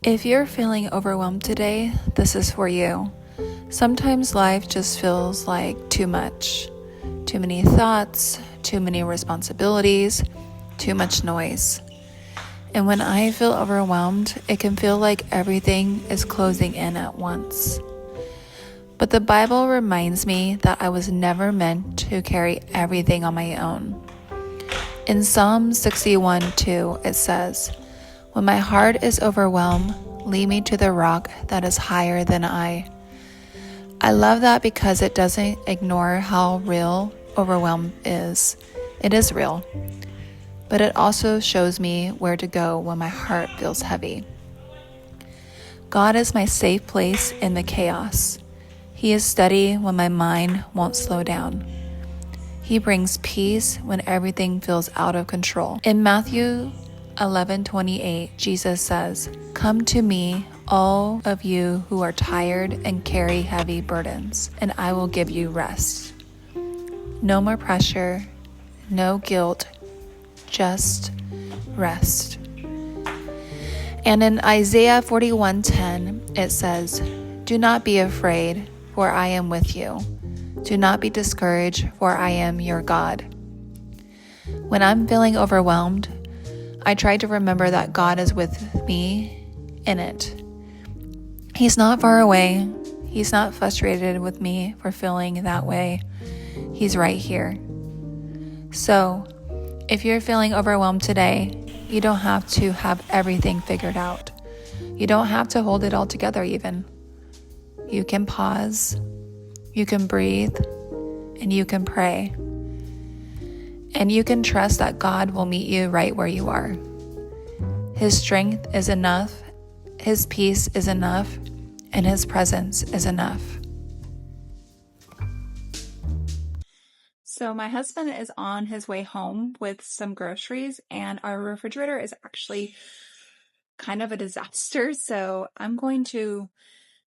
If you're feeling overwhelmed today, this is for you. Sometimes life just feels like too much. Too many thoughts, too many responsibilities, too much noise. And when I feel overwhelmed, it can feel like everything is closing in at once. But the Bible reminds me that I was never meant to carry everything on my own. In Psalm 61:2, it says, "When my heart is overwhelmed, lead me to the rock that is higher than I." I love that because it doesn't ignore how real overwhelm is. It is real. But it also shows me where to go when my heart feels heavy. God is my safe place in the chaos. He is steady when my mind won't slow down. He brings peace when everything feels out of control. In Matthew 11:28, Jesus says, "Come to me, all of you who are tired and carry heavy burdens, and I will give you rest." No more pressure, no guilt, just rest. And in Isaiah 41:10, it says, "Do not be afraid, for I am with you. Do not be discouraged, for I am your God." When I'm feeling overwhelmed, I try to remember that God is with me in it. He's not far away. He's not frustrated with me for feeling that way. He's right here. So, if you're feeling overwhelmed today, you don't have to have everything figured out. You don't have to hold it all together even. You can pause, you can breathe, and you can pray. And you can trust that God will meet you right where you are. His strength is enough, His peace is enough, and His presence is enough. So my husband is on his way home with some groceries, and our refrigerator is actually kind of a disaster. So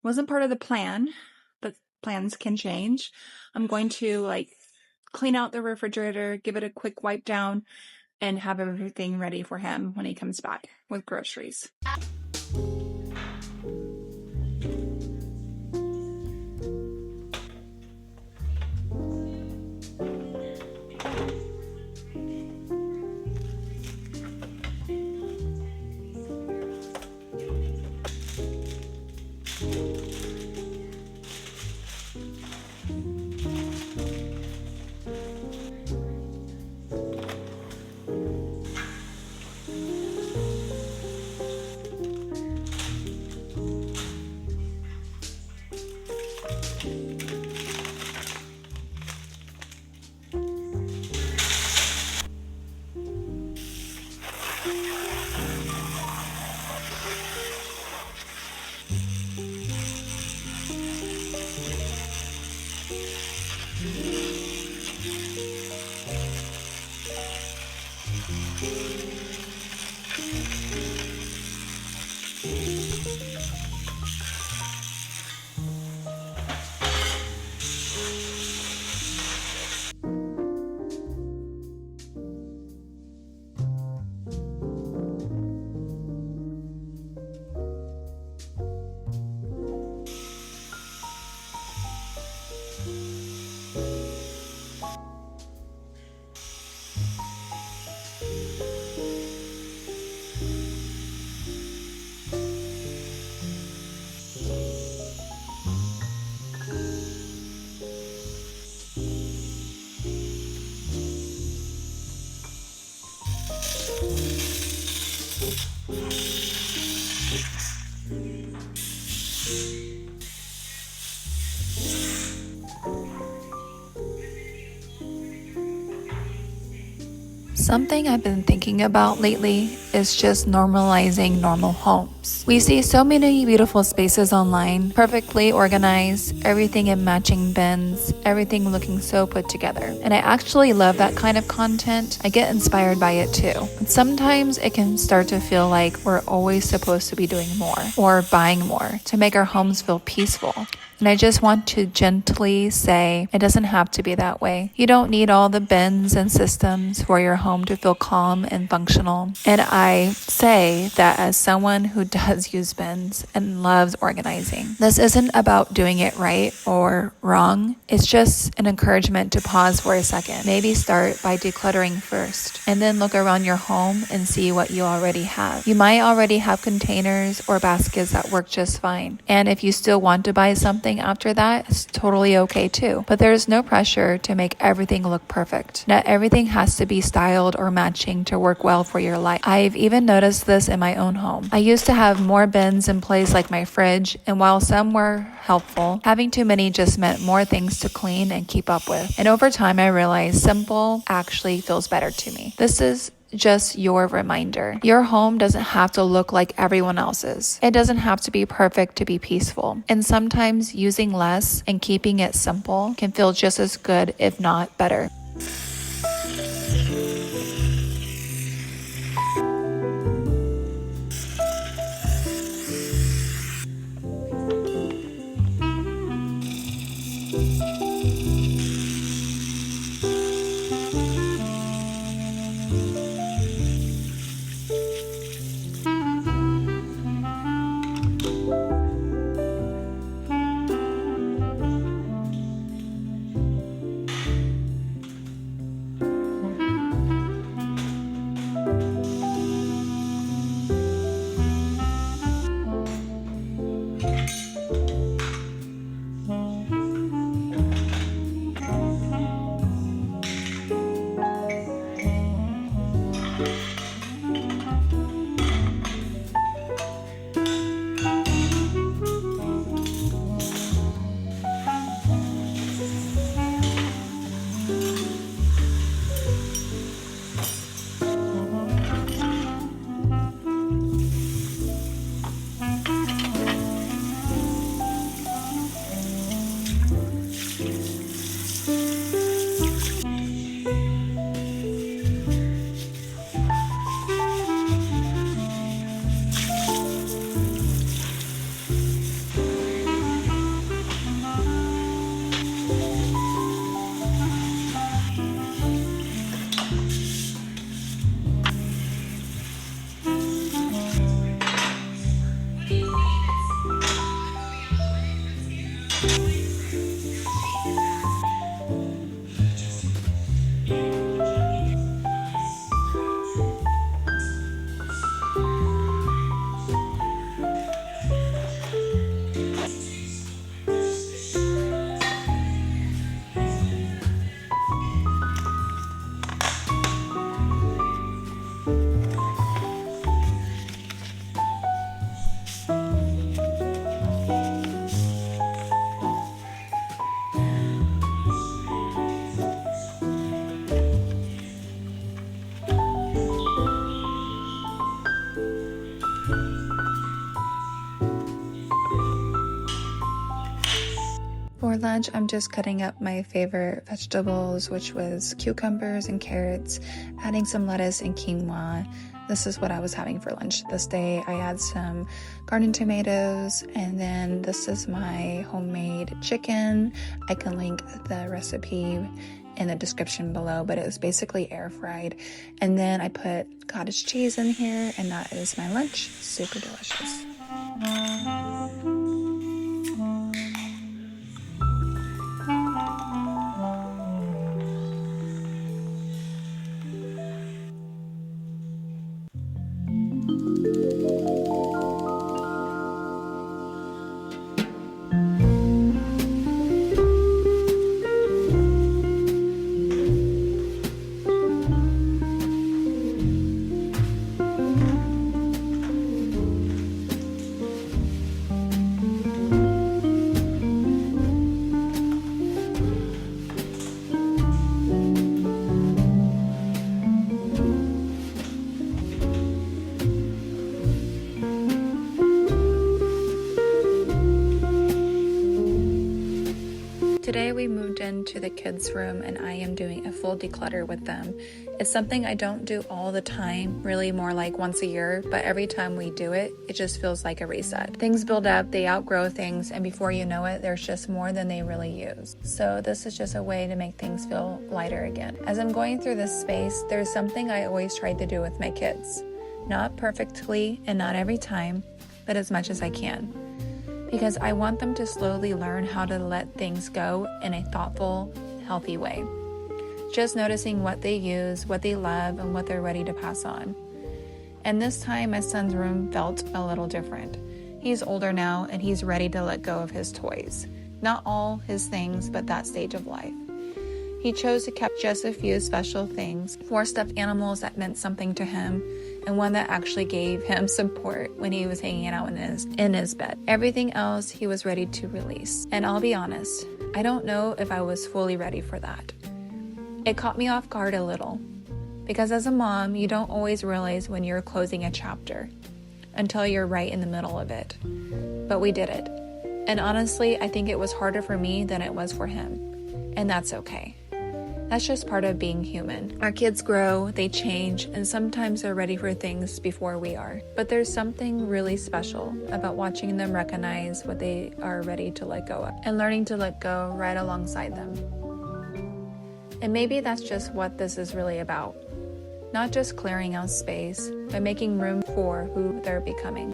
wasn't part of the plan, but plans can change. I'm going to clean out the refrigerator, give it a quick wipe down, and have everything ready for him when he comes back with groceries. Something I've been thinking about lately is just normalizing normal homes. We see so many beautiful spaces online, perfectly organized, everything in matching bins, everything looking so put together. And I actually love that kind of content. I get inspired by it too. But sometimes it can start to feel like we're always supposed to be doing more or buying more to make our homes feel peaceful. And I just want to gently say it doesn't have to be that way. You don't need all the bins and systems for your home to feel calm and functional. And I say that as someone who does use bins and loves organizing. This isn't about doing it right or wrong. It's just an encouragement to pause for a second. Maybe start by decluttering first and then look around your home and see what you already have. You might already have containers or baskets that work just fine. And if you still want to buy something after that, it's totally okay too. But there's no pressure to make everything look perfect. Not everything has to be styled or matching to work well for your life. I've even noticed this in my own home. I used to have more bins in place like my fridge, and while some were helpful, having too many just meant more things to clean and keep up with. And over time, I realized simple actually feels better to me. This is just your reminder. Your home doesn't have to look like everyone else's. It doesn't have to be perfect to be peaceful. And sometimes using less and keeping it simple can feel just as good, if not better. For lunch, I'm just cutting up my favorite vegetables, which was cucumbers and carrots, adding some lettuce and quinoa. This is what I was having for lunch this day. I had some garden tomatoes, and then this is my homemade chicken. I can link the recipe in the description below, but it was basically air fried. And then I put cottage cheese in here, and that is my lunch. Super delicious. Today we moved into the kids' room and I am doing a full declutter with them. It's something I don't do all the time, really more like once a year, but every time we do it, it just feels like a reset. Things build up, they outgrow things, and before you know it, there's just more than they really use. So this is just a way to make things feel lighter again. As I'm going through this space, there's something I always try to do with my kids. Not perfectly and not every time, but as much as I can. Because I want them to slowly learn how to let things go in a thoughtful, healthy way. Just noticing what they use, what they love, and what they're ready to pass on. And this time, my son's room felt a little different. He's older now, and he's ready to let go of his toys. Not all his things, but that stage of life. He chose to keep just a few special things, 4 stuffed animals that meant something to him, and one that actually gave him support when he was hanging out in his bed. Everything else he was ready to release. And I'll be honest, I don't know if I was fully ready for that. It caught me off guard a little, because as a mom, you don't always realize when you're closing a chapter until you're right in the middle of it. But we did it. And honestly, I think it was harder for me than it was for him. And that's okay. That's just part of being human. Our kids grow, they change, and sometimes they're ready for things before we are. But there's something really special about watching them recognize what they are ready to let go of and learning to let go right alongside them. And maybe that's just what this is really about. Not just clearing out space, but making room for who they're becoming.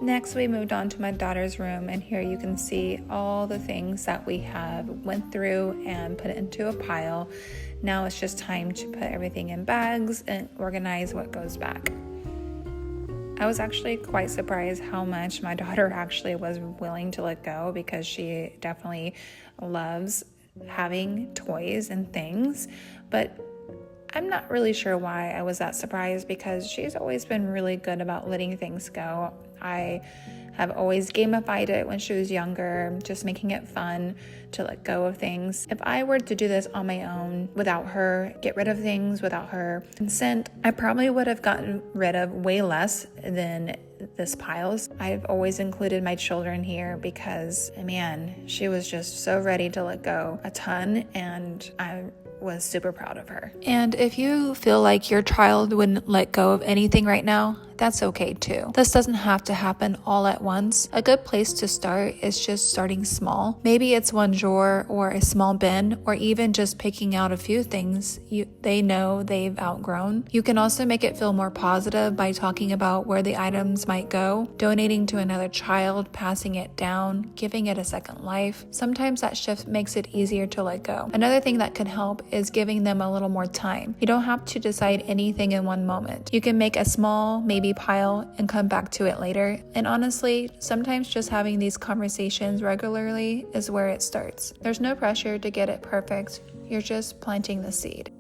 Next, we moved on to my daughter's room, and here you can see all the things that we have went through and put it into a pile. Now it's just time to put everything in bags and organize what goes back. I was actually quite surprised how much my daughter actually was willing to let go, because she definitely loves having toys and things, but I'm not really sure why I was that surprised, because she's always been really good about letting things go. I have always gamified it when she was younger, just making it fun to let go of things. If I were to do this on my own without her, get rid of things without her consent, I probably would have gotten rid of way less than this piles. I've always included my children here because, man, she was just so ready to let go a ton, and I was super proud of her. And if you feel like your child wouldn't let go of anything right now, that's okay too. This doesn't have to happen all at once. A good place to start is just starting small. Maybe it's one drawer or a small bin, or even just picking out a few things they know they've outgrown. You can also make it feel more positive by talking about where the items might go, donating to another child, passing it down, giving it a second life. Sometimes that shift makes it easier to let go. Another thing that can help is giving them a little more time. You don't have to decide anything in one moment. You can make a small, maybe pile and come back to it later. And honestly, sometimes just having these conversations regularly is where it starts. There's no pressure to get it perfect. You're just planting the seed.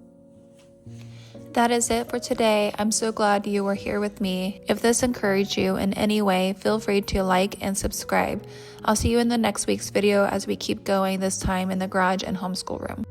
That is it for today. I'm so glad you were here with me. If this encouraged you in any way, feel free to like and subscribe. I'll see you in the next week's video as we keep going, this time in the garage and homeschool room.